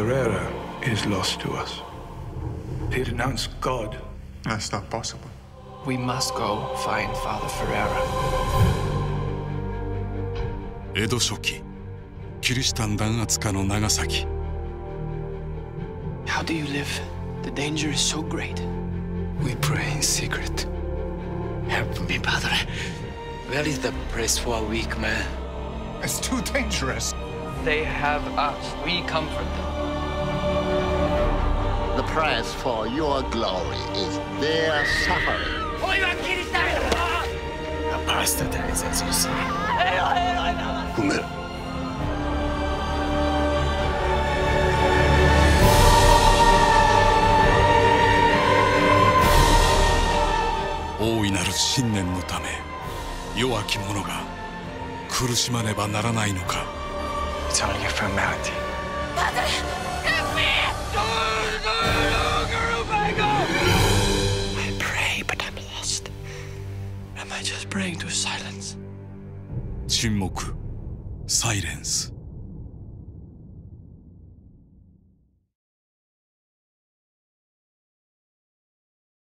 Ferreira is lost to us. He denounced God. That's not possible. We must go find Father Ferreira. 江戸初期、キリシタン弾圧下の長崎。How do you live? The danger is so great. We pray in secret. Help me, Padre. Where is the place for a weak man? It's too dangerous. They have us. We comfort them. The price for your glory is their suffering. Bastard is as you say. Humil. 大いなる信念のため弱き者が苦しまねばならないのか。 It's only a formality. Padre, help me! I pray, but I'm lost. Am I just praying to silence? 沈黙、サイレンス。